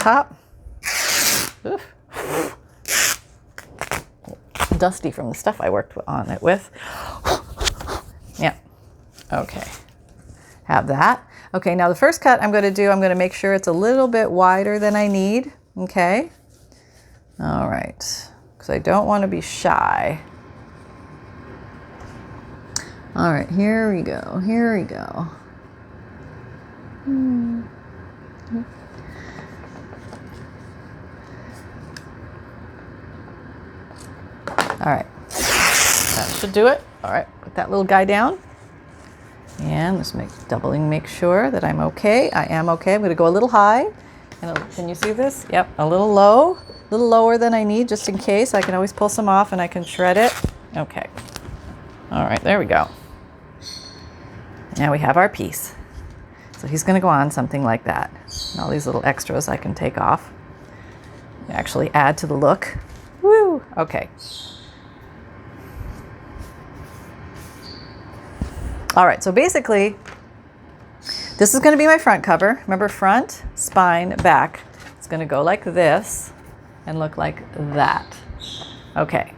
top. Oof. Dusty from the stuff I worked on it with. Yeah. Okay. Have that. Okay, now the first cut I'm going to make sure it's a little bit wider than I need. Okay. All right. Because I don't want to be shy. All right, here we go. Here we go. All right, that should do it. All right, put that little guy down. And let's make sure that I'm okay. I am okay. I'm going to go a little high. Can you see this? Yep, a little lower than I need, just in case. I can always pull some off and I can shred it. Okay. All right, there we go. Now we have our piece. So he's going to go on something like that. And all these little extras I can take off. Actually add to the look. Woo! Okay. All right, so basically, this is going to be my front cover. Remember, front, spine, back. It's going to go like this and look like that. Okay.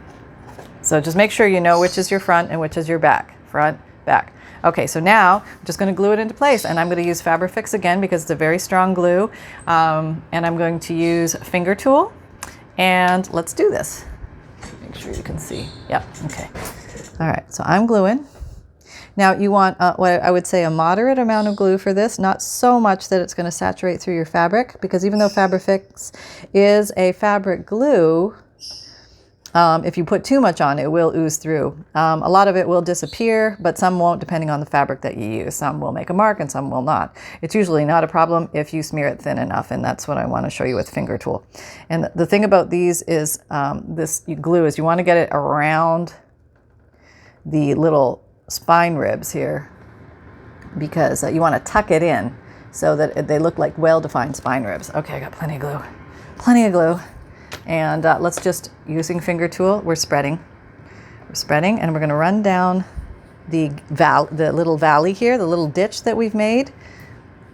So just make sure you know which is your front and which is your back. Front, back. Okay, so now I'm just going to glue it into place, and I'm going to use Fabrifix again because it's a very strong glue, and I'm going to use finger tool, and let's do this. Make sure you can see. Yep, okay. All right, so I'm gluing. Now you want what I would say a moderate amount of glue for this, not so much that it's going to saturate through your fabric, because even though Fabrifix is a fabric glue, if you put too much on, it will ooze through. A lot of it will disappear, but some won't, depending on the fabric that you use. Some will make a mark and some will not. It's usually not a problem if you smear it thin enough, and that's what I want to show you with finger tool. And the thing about these is this glue is you want to get it around the little spine ribs here, because you want to tuck it in so that they look like well-defined spine ribs. Okay, I got plenty of glue. Plenty of glue. And let's just, using finger tool, we're spreading. We're spreading, and we're going to run down the little valley here, the little ditch that we've made,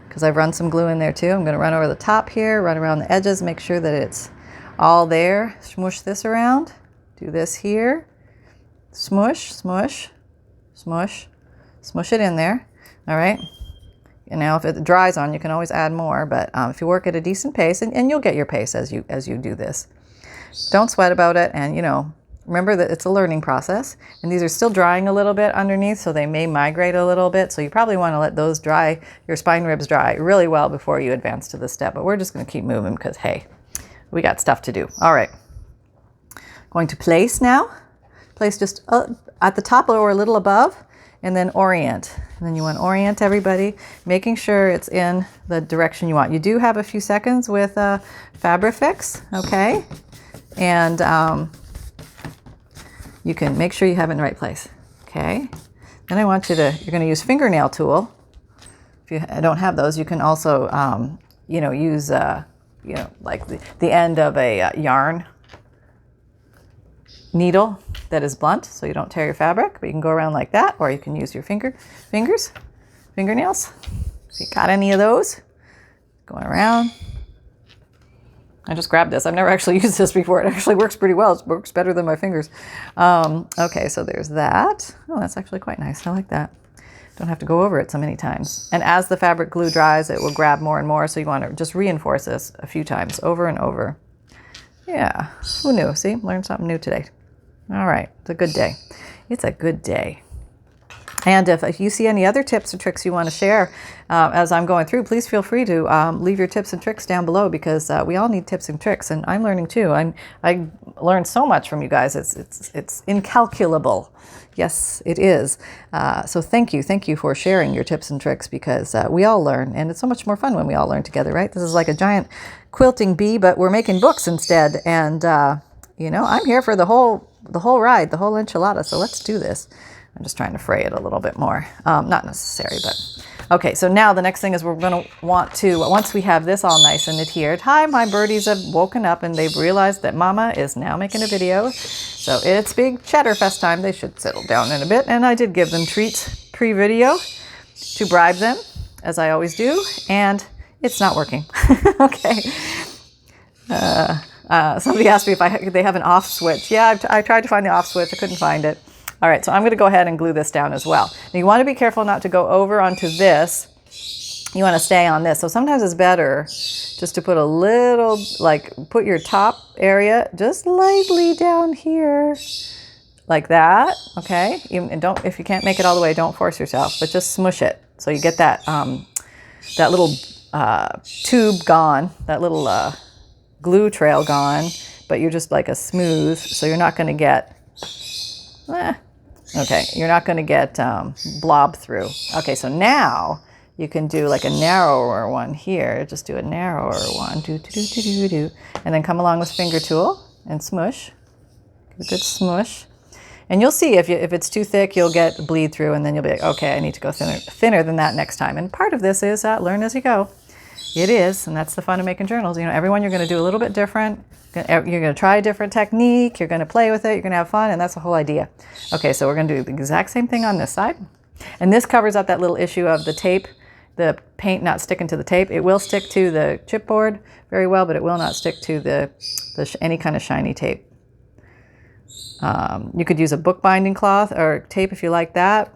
because I've run some glue in there too. I'm going to run over the top here, run around the edges, make sure that it's all there. Smoosh this around. Do this here. Smush, smush, smush. Smush it in there. All right. And now if it dries on, you can always add more, but if you work at a decent pace, and you'll get your pace as you do this. Don't sweat about it, and remember that it's a learning process, and these are still drying a little bit underneath, so they may migrate a little bit, so you probably want to let those dry, your spine ribs dry really well before you advance to this step, but we're just going to keep moving because, hey, we got stuff to do. All right. Going to place now. Place just at the top or a little above, and then orient. And then you want to orient everybody, making sure it's in the direction you want. You do have a few seconds with Fabrifix, okay? And you can make sure you have it in the right place, okay? Then I want you're going to use fingernail tool. If you don't have those, you can also, use, like the end of a yarn needle that is blunt, so you don't tear your fabric, but you can go around like that, or you can use your fingernails. If you got any of those, going around. I just grabbed this. I've never actually used this before. It actually works pretty well. It works better than my fingers. Okay, so there's that. Oh, that's actually quite nice. I like that. Don't have to go over it so many times. And as the fabric glue dries, it will grab more and more, so you want to just reinforce this a few times, over and over. Yeah, who knew? See, learned something new today. All right, it's a good day. It's a good day. And if you see any other tips or tricks you want to share as I'm going through, please feel free to leave your tips and tricks down below, because we all need tips and tricks, and I'm learning too. I learned so much from you guys. It's incalculable. Yes, it is. So thank you for sharing your tips and tricks, because we all learn, and it's so much more fun when we all learn together, right? This is like a giant quilting bee, but we're making books instead. And I'm here for the whole ride, the whole enchilada. So let's do this. I'm just trying to fray it a little bit more. Not necessary, but okay. So now the next thing is we're going to want to, once we have this all nice and adhered, hi, my birdies have woken up and they've realized that Mama is now making a video. So it's big Cheddar Fest time. They should settle down in a bit. And I did give them treats pre-video to bribe them, as I always do. And it's not working. Okay. Somebody asked me if they have an off switch. Yeah, I tried to find the off switch. I couldn't find it. All right, so I'm going to go ahead and glue this down as well. Now you want to be careful not to go over onto this. You want to stay on this. So sometimes it's better just to put a little, like put your top area just lightly down here, like that. Okay, and don't, if you can't make it all the way, don't force yourself, but just smush it so you get that that little tube gone, that little glue trail gone, but you're just like a smooth, so you're not going to get. Okay, you're not going to get blob through. Okay, so now you can do like a narrower one here. Just do a narrower one, and then come along with finger tool and smush. Give a good smush. And you'll see if it's too thick, you'll get bleed through, and then you'll be like, okay, I need to go thinner than that next time. And part of this is learn as you go. It is, and that's the fun of making journals. You know, everyone you're going to do a little bit different. You're going to try a different technique. You're going to play with it. You're going to have fun, and that's the whole idea. Okay, so we're going to do the exact same thing on this side. And this covers up that little issue of the tape, the paint not sticking to the tape. It will stick to the chipboard very well, but it will not stick to any kind of shiny tape. You could use a bookbinding cloth or tape if you like that.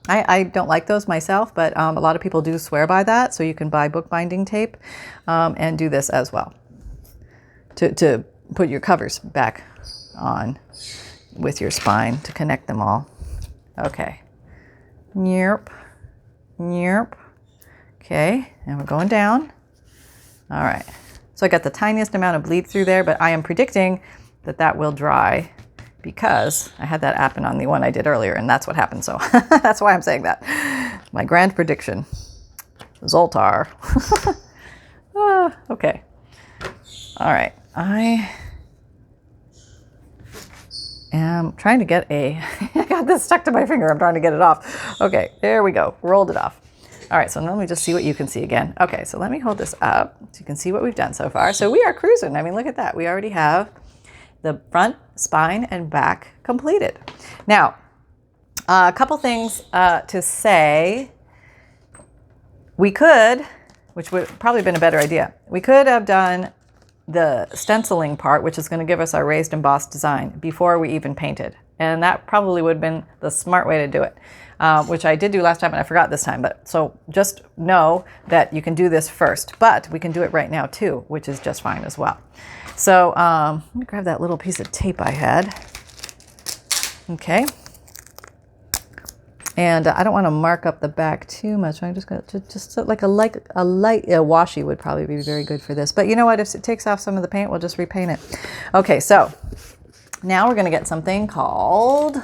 I don't like those myself, but a lot of people do swear by that. So you can buy bookbinding tape and do this as well to put your covers back on with your spine to connect them all. Okay. Yerp. Yerp. Okay. And we're going down. All right. So I got the tiniest amount of bleed through there, but I am predicting that that will dry because I had that happen on the one I did earlier, and that's what happened. So that's why I'm saying that. My grand prediction. Zoltar. Okay. All right. I am trying to get I got this stuck to my finger. I'm trying to get it off. Okay, there we go. Rolled it off. All right, so let me just see what you can see again. Okay, so let me hold this up so you can see what we've done so far. So we are cruising. I mean, look at that. We already have the front, spine, and back completed. Now, a couple things to say. We could, which would probably been a better idea, we could have done the stenciling part, which is going to give us our raised embossed design before we even painted. And that probably would have been the smart way to do it, which I did do last time and I forgot this time. But so just know that you can do this first, but we can do it right now too, which is just fine as well. So let me grab that little piece of tape I had. Okay. And I don't want to mark up the back too much. I'm just going to just like a light washi would probably be very good for this. But you know what? If it takes off some of the paint, we'll just repaint it. Okay, so now we're going to get something called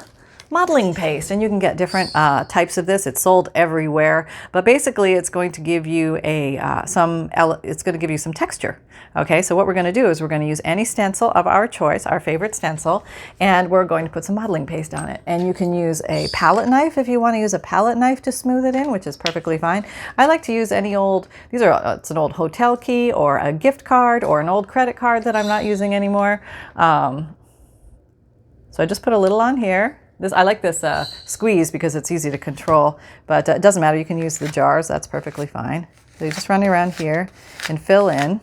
modeling paste, and you can get different types of this. It's sold everywhere, but basically it's going to give you it's going to give you some texture. Okay, so what we're going to do is we're going to use any stencil of our choice, our favorite stencil, and we're going to put some modeling paste on it. And you can use a palette knife if you want to use a palette knife to smooth it in, which is perfectly fine. I like to use any old, it's an old hotel key or a gift card or an old credit card that I'm not using anymore. So I just put a little on here. I like this squeeze because it's easy to control, but it doesn't matter. You can use the jars. That's perfectly fine. So you just run around here and fill in.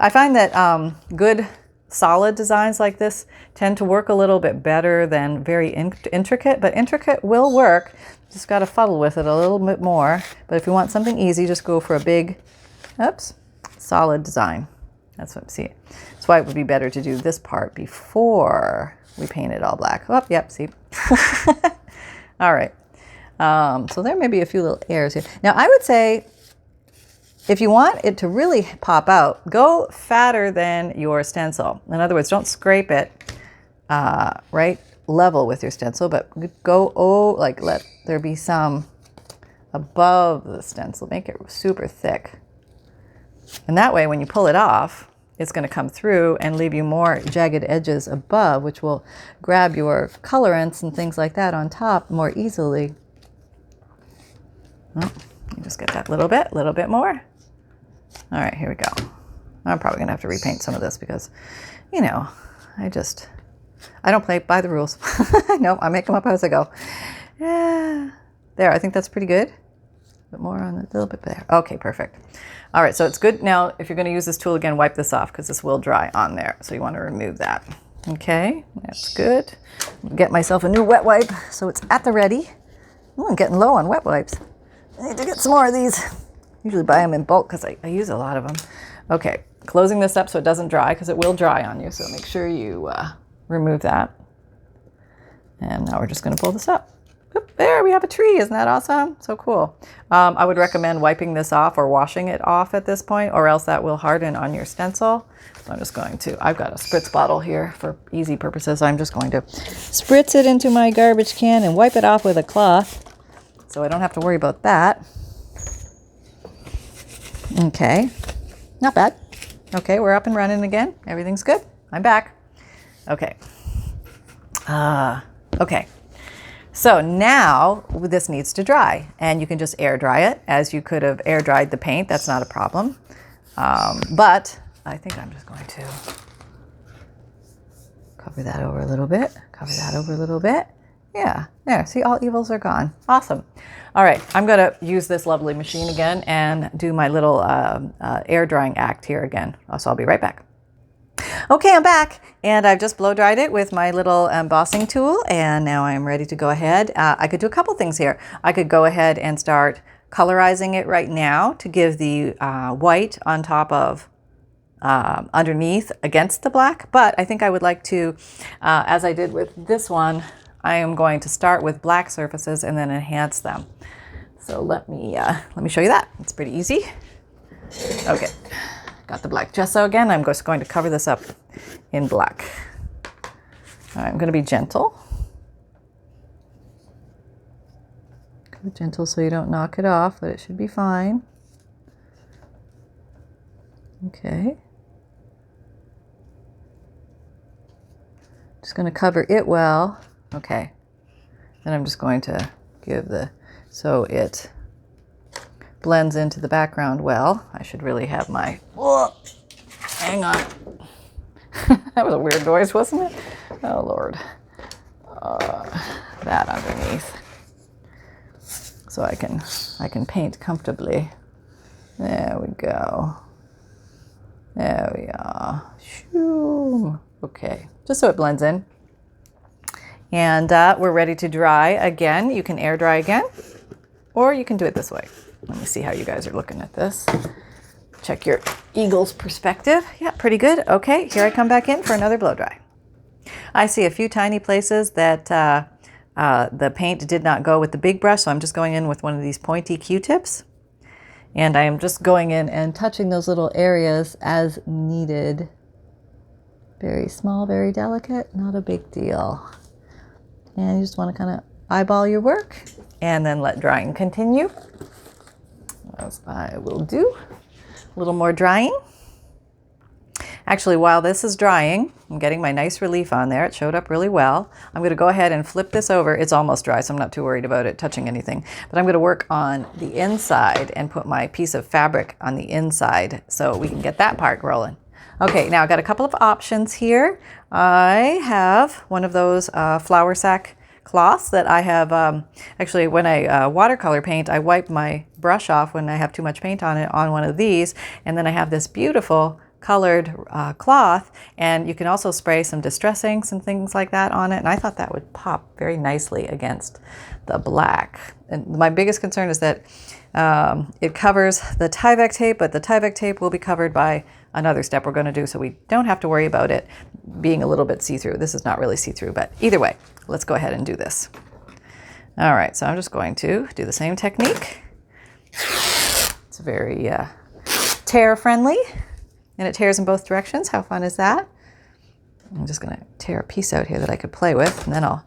I find that good solid designs like this tend to work a little bit better than very intricate, but intricate will work. Just got to fuddle with it a little bit more. But if you want something easy, just go for a big, solid design. That's what, see. That's why it would be better to do this part before we paint it all black. Oh, yep, see. All right. So there may be a few little errors here. Now, I would say if you want it to really pop out, go fatter than your stencil. In other words, don't scrape it right level with your stencil, but go, let there be some above the stencil. Make it super thick. And that way, when you pull it off, it's going to come through and leave you more jagged edges above, which will grab your colorants and things like that on top more easily. Well, you just get that little bit more. All right, here we go. I'm probably going to have to repaint some of this because, you know, I don't play by the rules. No, I make them up as I go. Yeah. There, I think that's pretty good. A bit more on a little bit there. Okay, perfect. All right, so it's good. Now, if you're going to use this tool again, wipe this off because this will dry on there. So you want to remove that. Okay, that's good. Get myself a new wet wipe so it's at the ready. Ooh, I'm getting low on wet wipes. I need to get some more of these. Usually buy them in bulk because I use a lot of them. Okay, closing this up so it doesn't dry because it will dry on you. So make sure you remove that. And now we're just going to pull this up. Oop, there we have a tree. Isn't that awesome? So cool. I would recommend wiping this off or washing it off at this point, or else that will harden on your stencil. So I'm just going to, I've got a spritz bottle here for easy purposes. I'm just going to spritz it into my garbage can and wipe it off with a cloth so I don't have to worry about that. Okay, not bad. Okay, we're up and running again. Everything's good. I'm back. Okay. Okay. So now this needs to dry, and you can just air dry it as you could have air dried the paint. That's not a problem. But I think I'm just going to cover that over a little bit. Cover that over a little bit. Yeah, there. See, all evils are gone. Awesome. All right, I'm going to use this lovely machine again and do my little air drying act here again. So I'll be right back. Okay, I'm back, and I've just blow dried it with my little embossing tool, and now I'm ready to go ahead. I could do a couple things here. I could go ahead and start colorizing it right now to give the white on top of underneath against the black, but I think I would like to, as I did with this one, I am going to start with black surfaces and then enhance them. So let me show you that. It's pretty easy. Okay. Got the black gesso again. I'm just going to cover this up in black. All right, I'm going to be gentle. Go gentle so you don't knock it off, but it should be fine. Okay. Just going to cover it well. Okay. Then I'm just going to give so it blends into the background well. I should really have my, oh, hang on. That was a weird noise, wasn't it? Oh, Lord. That underneath. So I can paint comfortably. There we go. There we are. Shoo. Okay, just so it blends in. And we're ready to dry again. You can air dry again, or you can do it this way. Let me see how you guys are looking at this. Check your eagle's perspective. Yeah, pretty good. Okay, here I come back in for another blow dry. I see a few tiny places that the paint did not go with the big brush, so I'm just going in with one of these pointy Q-tips. And I am just going in and touching those little areas as needed. Very small, very delicate, not a big deal. And you just want to kind of eyeball your work and then let drying continue. As I will do. A little more drying. Actually, while this is drying, I'm getting my nice relief on there. It showed up really well. I'm going to go ahead and flip this over. It's almost dry, so I'm not too worried about it touching anything. But I'm going to work on the inside and put my piece of fabric on the inside so we can get that part rolling. Okay, now I've got a couple of options here. I have one of those flour sack cloths that I have, actually when I watercolor paint, I wipe my brush off when I have too much paint on it on one of these, and then I have this beautiful colored cloth, and you can also spray some distress inks and things like that on it, and I thought that would pop very nicely against the black. And my biggest concern is that it covers the Tyvek tape, but the Tyvek tape will be covered by another step we're going to do, so we don't have to worry about it being a little bit see-through. This is not really see-through, but either way, let's go ahead and do this. All right, so I'm just going to do the same technique. It's very tear-friendly, and it tears in both directions. How fun is that? I'm just going to tear a piece out here that I could play with, and then I'll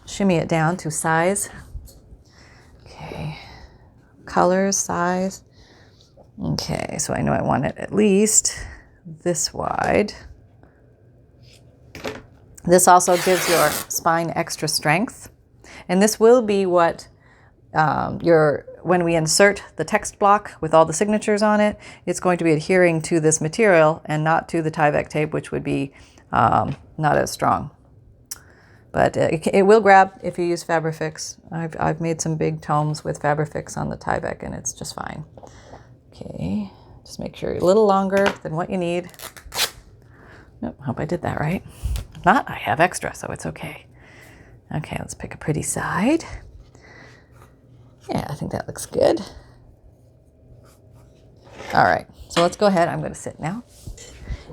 shimmy it down to size. Okay, colors, size. Okay, so I know I want it at least this wide. This also gives your spine extra strength. And this will be what when we insert the text block with all the signatures on it, it's going to be adhering to this material and not to the Tyvek tape, which would be not as strong. But it will grab if you use Fabrifix. I've made some big tomes with Fabrifix on the Tyvek, and it's just fine. Okay, just make sure you're a little longer than what you need. Nope, hope I did that right. If not, I have extra, so it's okay. Okay, let's pick a pretty side. Yeah, I think that looks good. All right, so let's go ahead. I'm going to sit now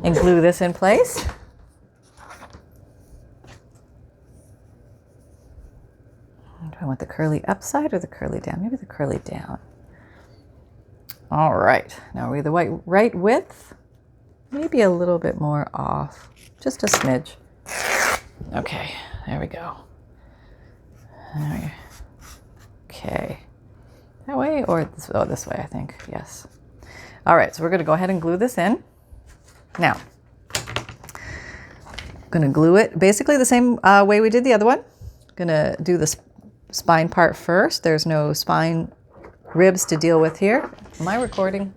and glue this in place. Do I want the curly upside or the curly down? Maybe the curly down. All right, now are we the right width? Maybe a little bit more off, just a smidge. Okay, there we go. Okay, that way or this way, I think, yes. All right, so we're gonna go ahead and glue this in. Now, I'm gonna glue it basically the same way we did the other one. Gonna do the spine part first. There's no spine ribs to deal with here. Am I recording?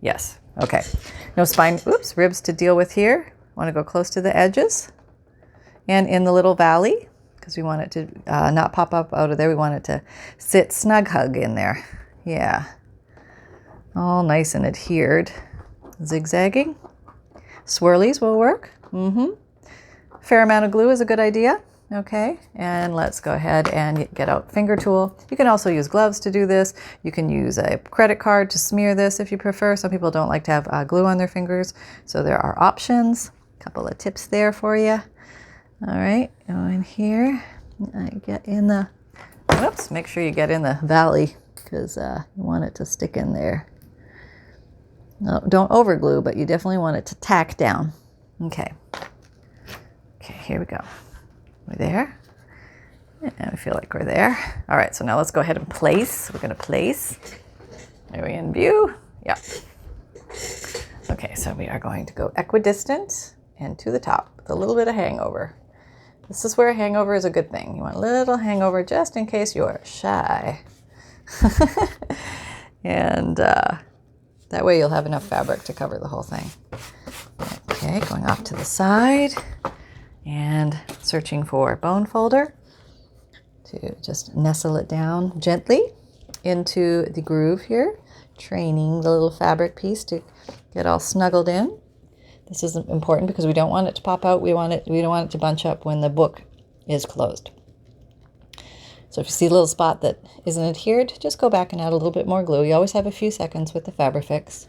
Yes, okay. No spine, ribs to deal with here. Want to go close to the edges and in the little valley, because we want it to not pop up out of there. We want it to sit snug hug in there. Yeah. All nice and adhered. Zigzagging. Swirlies will work. Fair amount of glue is a good idea. Okay, and let's go ahead and get out finger tool. You can also use gloves to do this. You can use a credit card to smear this if you prefer. Some people don't like to have glue on their fingers, so there are options. A couple of tips there for you. All right, go in here. Get in the, make sure you get in the valley, because you want it to stick in there. No, don't over glue, but you definitely want it to tack down. Okay, here we go. We're there, and I feel like we're there. All right, so now let's go ahead and place. We're gonna place. Are we in view? Yeah. Okay, so we are going to go equidistant and to the top with a little bit of hangover. This is where a hangover is a good thing. You want a little hangover just in case you're shy. And that way you'll have enough fabric to cover the whole thing. Okay, going off to the side. And searching for bone folder to just nestle it down gently into the groove here, training the little fabric piece to get all snuggled in. This is important because we don't want it to pop out. We don't want it to bunch up when the book is closed. So if you see a little spot that isn't adhered, just go back and add a little bit more glue. You always have a few seconds with the Fabrifix.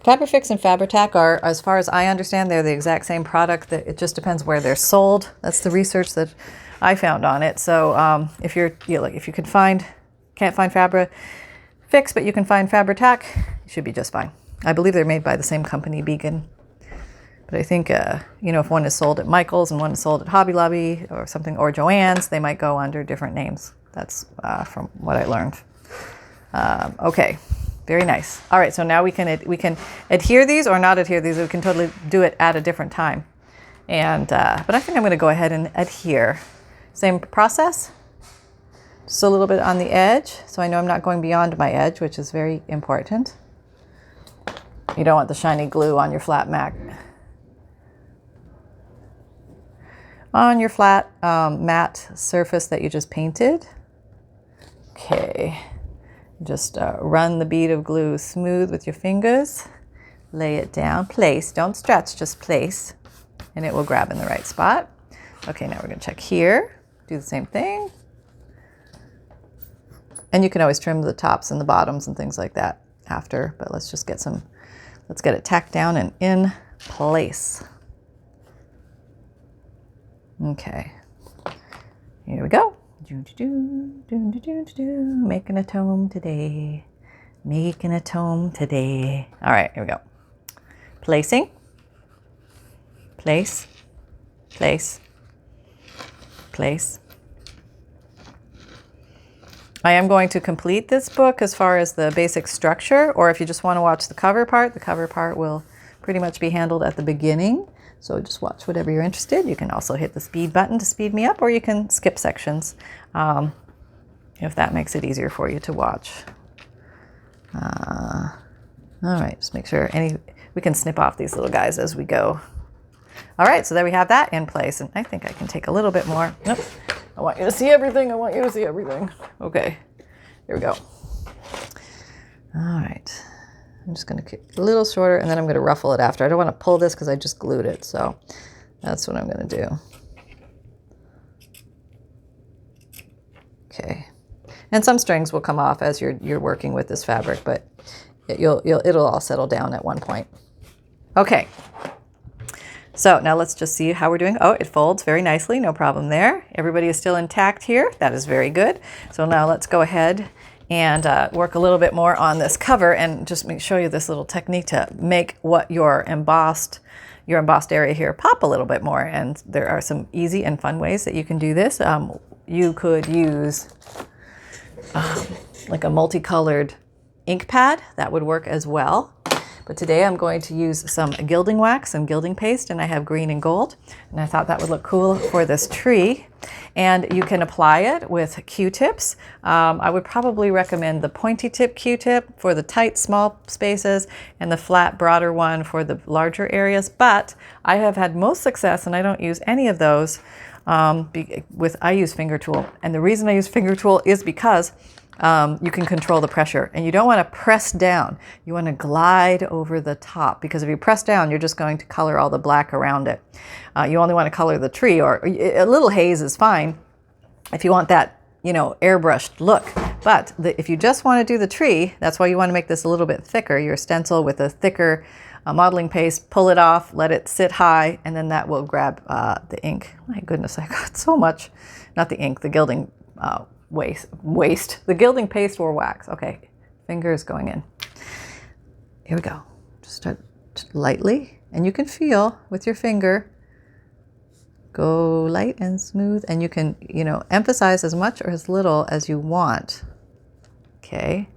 Fabrifix and Fabri-Tac are, as far as I understand, they're the exact same product. That it just depends where they're sold. That's the research that I found on it. So if if you can't find Fabri-Fix, but you can find Fabri-Tac, you should be just fine. I believe they're made by the same company, Beacon. But I think if one is sold at Michael's and one is sold at Hobby Lobby or something, or Joann's, they might go under different names. That's from what I learned. Okay. Very nice. All right, so now we can adhere these or not adhere these. We can totally do it at a different time. And but I think I'm going to go ahead and adhere. Same process. Just a little bit on the edge, so I know I'm not going beyond my edge, which is very important. You don't want the shiny glue on your flat mat. On your flat matte surface that you just painted. Okay. Just run the bead of glue smooth with your fingers. Lay it down. Place. Don't stretch, just place. And it will grab in the right spot. Okay, now we're going to check here. Do the same thing. And you can always trim the tops and the bottoms and things like that after. But let's just get let's get it tacked down and in place. Okay. Here we go. Making a tome today. Making a tome today. All right, here we go. Placing. Place. Place. Place. I am going to complete this book as far as the basic structure, or if you just want to watch the cover part will pretty much be handled at the beginning. So just watch whatever you're interested. You can also hit the speed button to speed me up, or you can skip sections if that makes it easier for you to watch. All right, just make sure we can snip off these little guys as we go. All right, so there we have that in place. And I think I can take a little bit more. Nope. I want you to see everything. I want you to see everything. Okay, here we go. All right. I'm just going to keep it a little shorter, and then I'm going to ruffle it after. I don't want to pull this because I just glued it, so that's what I'm going to do. Okay. And some strings will come off as you're working with this fabric, but it'll all settle down at one point. Okay. So now let's just see how we're doing. Oh, it folds very nicely. No problem there. Everybody is still intact here. That is very good. So now let's go ahead and work a little bit more on this cover and just show you this little technique to make what your embossed area here pop a little bit more. And there are some easy and fun ways that you can do this. You could use like a multicolored ink pad. That would work as well. But today I'm going to use some gilding wax and gilding paste, and I have green and gold. And I thought that would look cool for this tree. And you can apply it with Q-tips. I would probably recommend the pointy tip Q-tip for the tight, small spaces and the flat, broader one for the larger areas. But I have had most success, and I don't use any of those, I use finger tool. And the reason I use finger tool is because you can control the pressure, and you don't want to press down. You want to glide over the top, because if you press down, you're just going to color all the black around it. You only want to color the tree, or a little haze is fine if you want that, airbrushed look. But if you just want to do the tree, that's why you want to make this a little bit thicker. Your stencil with a thicker modeling paste, pull it off, let it sit high, and then that will grab the ink. My goodness, I got so much. Not the ink, the gilding waste. The gilding paste or wax. Okay, fingers going in. Here we go. Just start lightly, and you can feel with your finger. Go light and smooth, and you can, emphasize as much or as little as you want. Okay.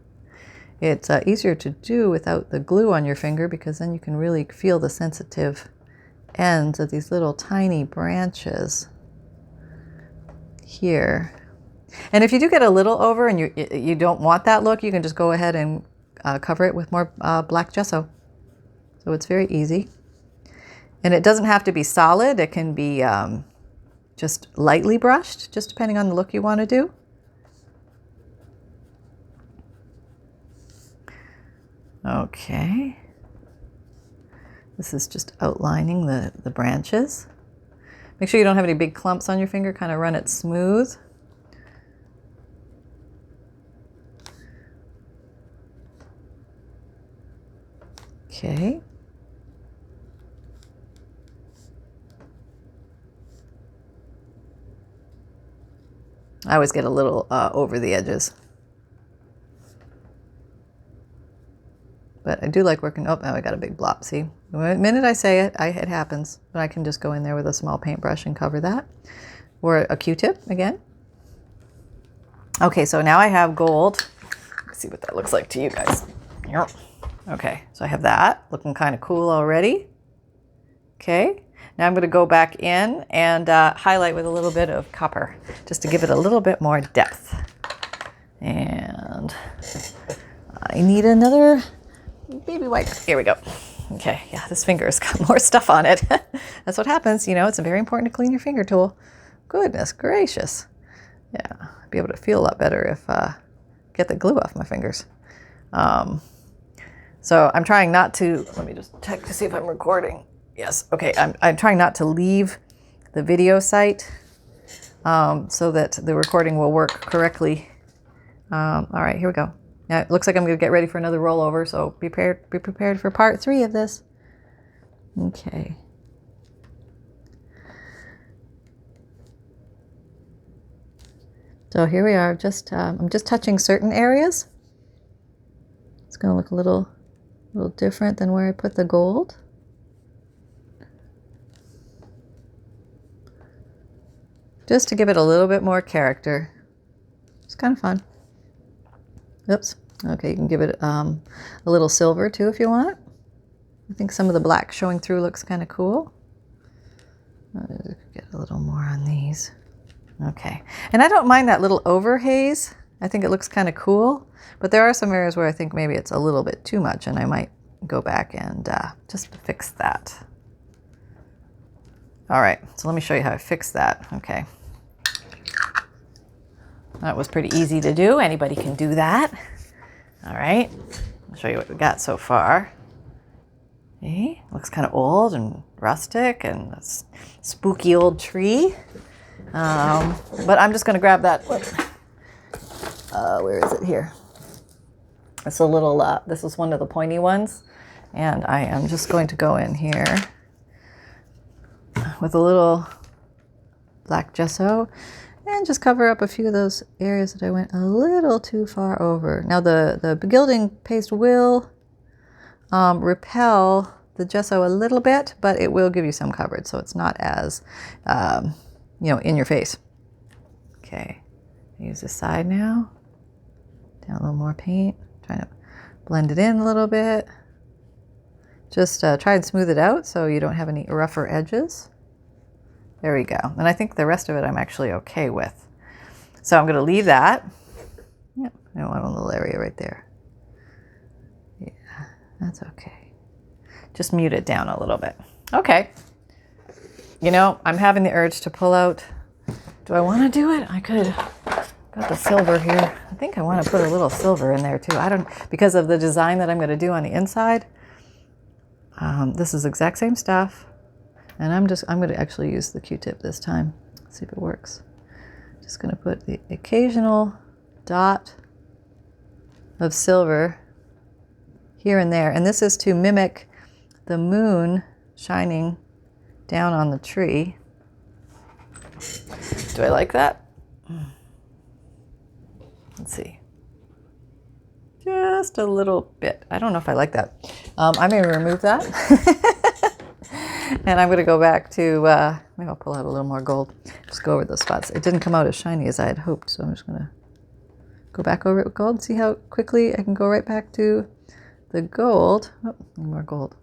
It's easier to do without the glue on your finger, because then you can really feel the sensitive ends of these little tiny branches here. And if you do get a little over and you don't want that look, you can just go ahead and cover it with more black gesso. So it's very easy. And it doesn't have to be solid. It can be just lightly brushed, just depending on the look you want to do. Okay. This is just outlining the branches. Make sure you don't have any big clumps on your finger. Kind of run it smooth. Okay. I always get a little over the edges. But I do like working, oh, now I got a big blob, see? The minute I say it, it happens. But I can just go in there with a small paintbrush and cover that. Or a Q-tip again. Okay, so now I have gold. Let's see what that looks like to you guys. Okay, so I have that looking kind of cool already. Okay, now I'm going to go back in and highlight with a little bit of copper, just to give it a little bit more depth. And I need another baby wipe. Here we go. Okay, yeah, this finger's got more stuff on it. That's what happens, it's very important to clean your finger tool. Goodness gracious. Yeah, I'd be able to feel a lot better if get the glue off my fingers. So I'm trying not to, let me just check to see if I'm recording. Yes, okay, I'm trying not to leave the video site so that the recording will work correctly. All right, here we go. Now it looks like I'm going to get ready for another rollover, so be prepared for part 3 of this. Okay. So here we are, I'm just touching certain areas. It's going to look a little different than where I put the gold. Just to give it a little bit more character. It's kind of fun. Oops. Okay, you can give it a little silver too if you want. I think some of the black showing through looks kind of cool. Get a little more on these. Okay. And I don't mind that little over haze. I think it looks kind of cool. But there are some areas where I think maybe it's a little bit too much, and I might go back and just fix that. All right, so let me show you how I fix that. Okay. That was pretty easy to do. Anybody can do that. All right, I'll show you what we got so far. Okay, looks kind of old and rustic and a spooky old tree. But I'm just going to grab that. Where is it here? It's a little, this is one of the pointy ones. And I am just going to go in here with a little black gesso and just cover up a few of those areas that I went a little too far over. Now the gilding paste will repel the gesso a little bit, but it will give you some coverage, so it's not as, in your face. Okay, use this side now. Down a little more paint, trying to blend it in a little bit. Just try and smooth it out so you don't have any rougher edges. There we go. And I think the rest of it I'm actually okay with. So I'm going to leave that. Yep, I want a little area right there. Yeah, that's okay. Just mute it down a little bit. Okay. You know, I'm having the urge to pull out. Do I want to do it? I could. Got the silver here. I think I want to put a little silver in there too. Because of the design that I'm going to do on the inside. This is the exact same stuff. And I'm going to actually use the Q-tip this time. See if it works. Just going to put the occasional dot of silver here and there. And this is to mimic the moon shining down on the tree. Do I like that? Let's see. Just a little bit. I don't know if I like that. I may remove that. And I'm going to go back to, maybe I'll pull out a little more gold. Just go over those spots. It didn't come out as shiny as I had hoped, so I'm just going to go back over it with gold. See how quickly I can go right back to the gold. Oh, more gold.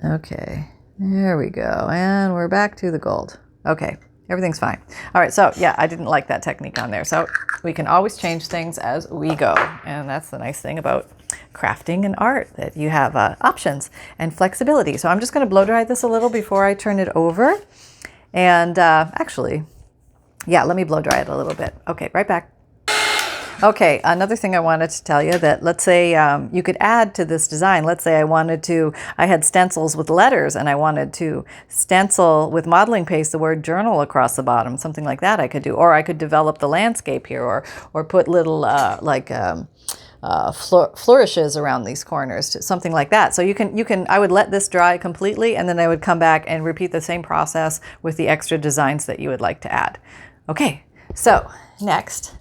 Okay, there we go. And we're back to the gold. Okay, everything's fine. All right, so yeah, I didn't like that technique on there. So we can always change things as we go. And that's the nice thing about crafting and art, that you have options and flexibility. So I'm just going to blow dry this a little before I turn it over. And actually, yeah, let me blow dry it a little bit. Okay, right back. Okay, another thing I wanted to tell you, that let's say you could add to this design. Let's say I had stencils with letters and I wanted to stencil with modeling paste the word journal across the bottom, something like that I could do. Or I could develop the landscape here, or put little flourishes around these corners, something like that. So I would let this dry completely, and then I would come back and repeat the same process with the extra designs that you would like to add. Okay, so next,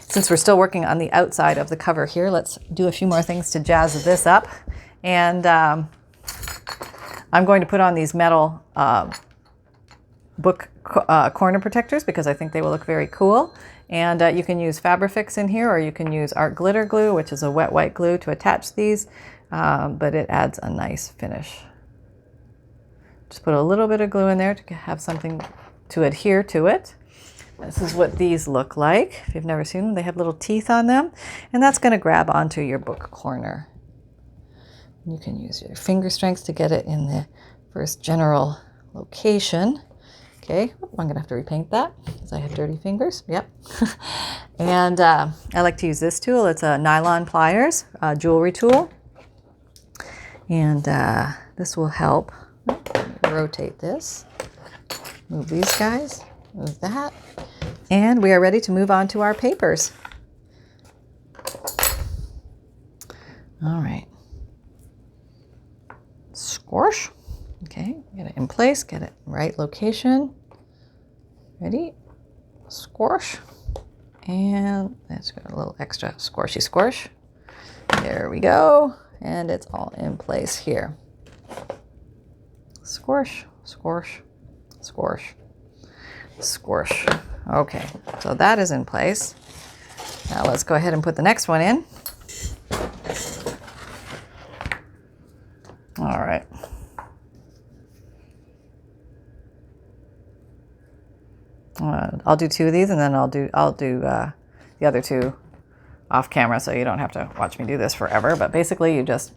since we're still working on the outside of the cover here, let's do a few more things to jazz this up. And I'm going to put on these metal book corner protectors because I think they will look very cool. And you can use Fabrifix in here, or you can use art glitter glue, which is a wet white glue, to attach these, but it adds a nice finish. Just put a little bit of glue in there to have something to adhere to it. This is what these look like. If you've never seen them, they have little teeth on them, and that's going to grab onto your book corner. You can use your finger strength to get it in the first general location. Okay, I'm going to have to repaint that because I have dirty fingers. Yep. And I like to use this tool. It's a nylon pliers, jewelry tool. And this will help. Rotate this. Move these guys. Move that. And we are ready to move on to our papers. All right. Squish. Okay, get it in place, get it right location. Ready? Squish. And let's go a little extra squishy squish. There we go. And it's all in place here. Squish, squish, squish, squish. Okay, so that is in place. Now let's go ahead and put the next one in. All right. I'll do two of these, and then I'll do the other two off camera, so you don't have to watch me do this forever. But basically, you just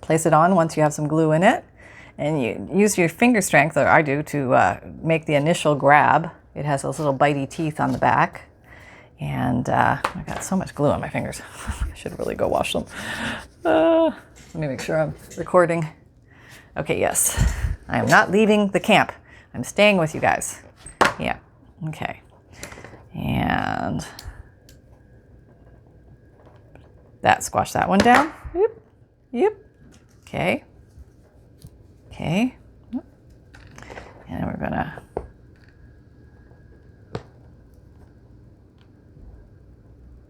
place it on once you have some glue in it, and you use your finger strength, or I do, to make the initial grab. It has those little bitey teeth on the back. And I got so much glue on my fingers. I should really go wash them. Let me make sure I'm recording. Okay, yes. I am not leaving the camp. I'm staying with you guys. Yeah, okay. And that, squash that one down. Yep, yep. Okay. Okay. And then we're gonna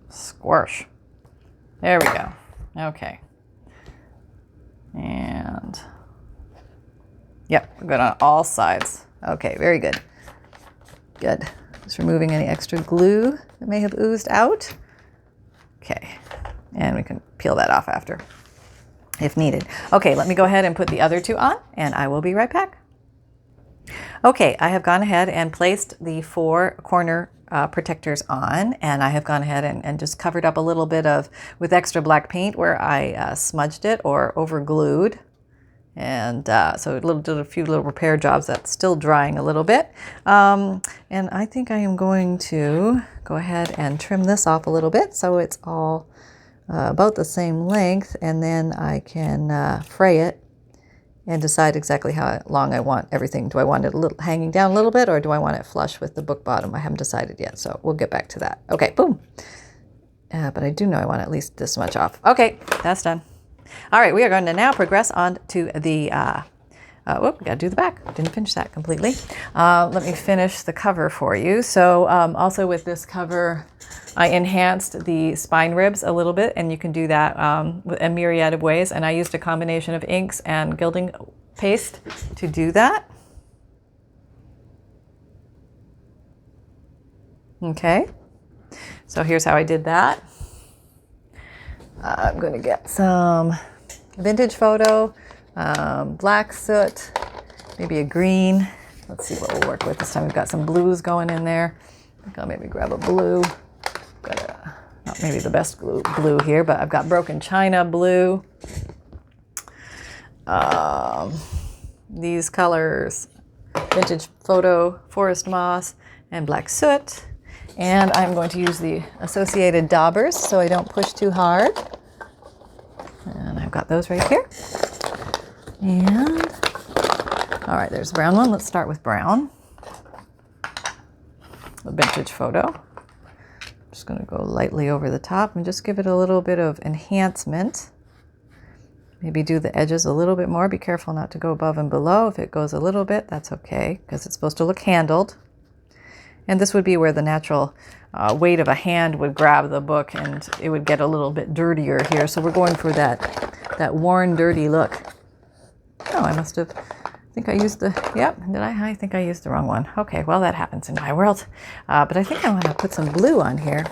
squish. There we go. Okay. And yep, we're good on all sides. Okay, very good. Good. Just removing any extra glue that may have oozed out. Okay. And we can peel that off after, if needed. Okay, let me go ahead and put the other two on, and I will be right back. Okay, I have gone ahead and placed the 4 corner protectors on, and I have gone ahead and just covered up a little bit with extra black paint where I smudged it or over glued. And so did a few little repair jobs. That's still drying a little bit. And I think I am going to go ahead and trim this off a little bit so it's all about the same length, and then I can fray it and decide exactly how long I want everything. Do I want it a little hanging down a little bit, or do I want it flush with the book bottom? I haven't decided yet, so we'll get back to that. Okay, boom. But I do know I want at least this much off. Okay, that's done. All right, we are going to now progress on to the, we gotta do the back. Didn't finish that completely. Let me finish the cover for you. So also with this cover, I enhanced the spine ribs a little bit, and you can do that with a myriad of ways. And I used a combination of inks and gilding paste to do that. Okay, so here's how I did that. I'm going to get some vintage photo, black soot, maybe a green. Let's see what we'll work with this time. We've got some blues going in there. I think I'll maybe grab a blue. Got not maybe the best blue here, but I've got broken china blue. These colors, vintage photo, forest moss, and black soot. And I'm going to use the associated daubers so I don't push too hard. And I've got those right here. And, all right, there's the brown one. Let's start with brown. The vintage photo. Just going to go lightly over the top and just give it a little bit of enhancement. Maybe do the edges a little bit more. Be careful not to go above and below. If it goes a little bit, that's okay, because it's supposed to look handled. And this would be where the natural weight of a hand would grab the book, and it would get a little bit dirtier here. So we're going for that worn, dirty look. Oh, I must have, I think I used the, yep, did I? I think I used the wrong one. Okay, well, that happens in my world. But I think I want to put some blue on here.